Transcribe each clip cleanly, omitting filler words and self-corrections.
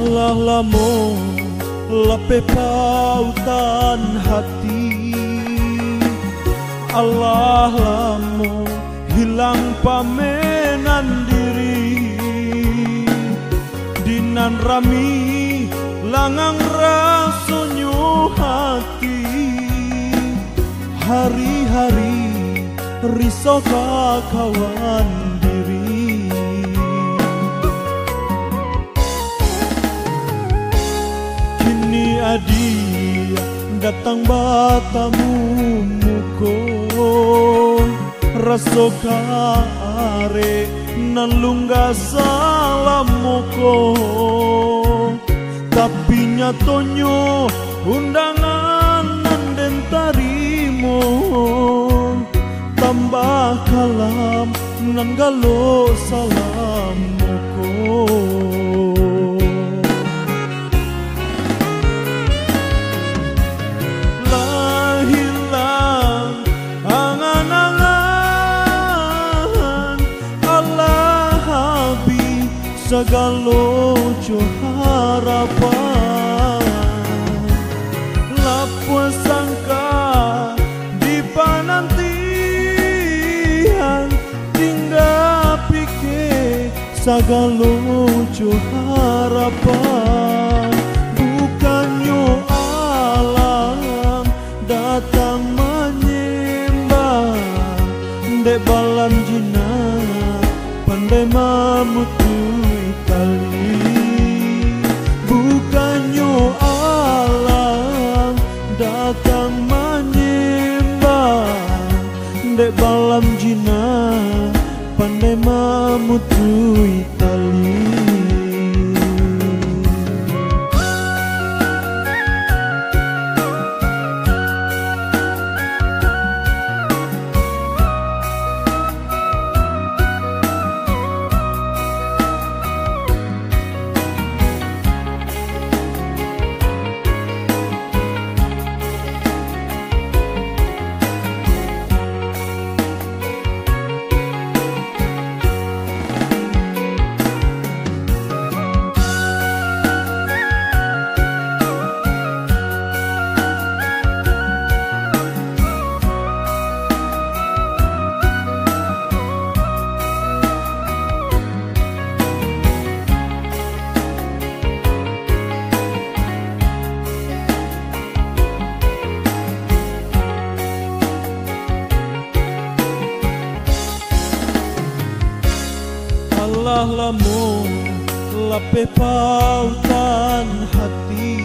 Allah lamo lape pautan hati, Allah lamo hilang pamenan diri, dinan rami langang rasunyu hati, hari-hari risau kawan diri. Kini adia datang batamu muko, raso kare nan lungga salam moko, tapi nyatonyo undangan nan den tarimo, tambah kalam nan galo salam moko. Lah hilang angan-angan, Allah habis segalo jo harapan. Lapu sangka di panantian, tinggal pikir segalo jo harapan. Bukannya alam datang menyembah, dek balam jina pandai mamutui tali. Bukannya alam datang menyembah, dek balam jina pandai mamutui tali. Allah lamo lape pautan hati,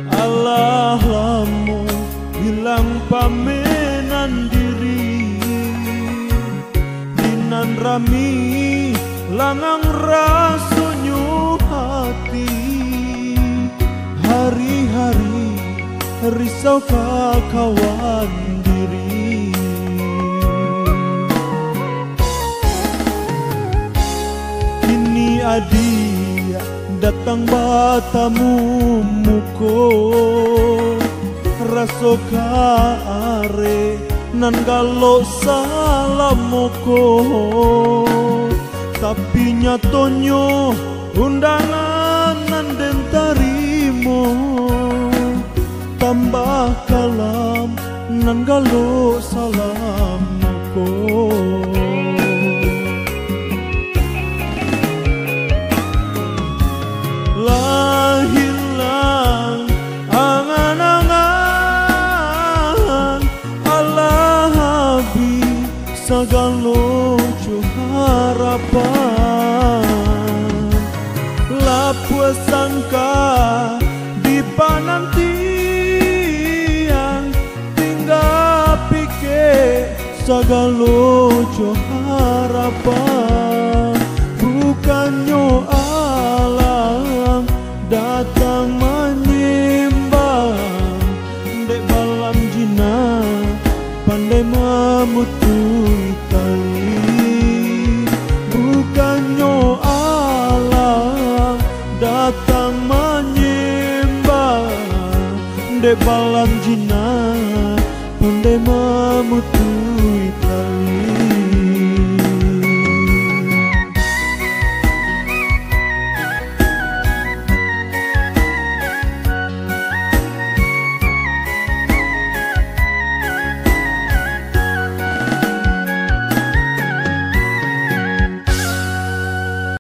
Allah lamo hilang pamenan diri, dinan rami langang rasunyu hati, hari-hari risau kawan diri. Kini adia datang batamu muko, raso kare nan galo salam moko, tapi nyatonyo undangan nan den tarimo, tambah kalam nan galo salam moko. Lah hilang angan-angan, Allah habis segalo jo harapan. Lapu sangka di panantian, tinggal pikir segalo jo harapan. Bukannya alam datang menyembah, dek balam jina pandai mamutui tali. Bukannya alam datang menyembah, dek balam jina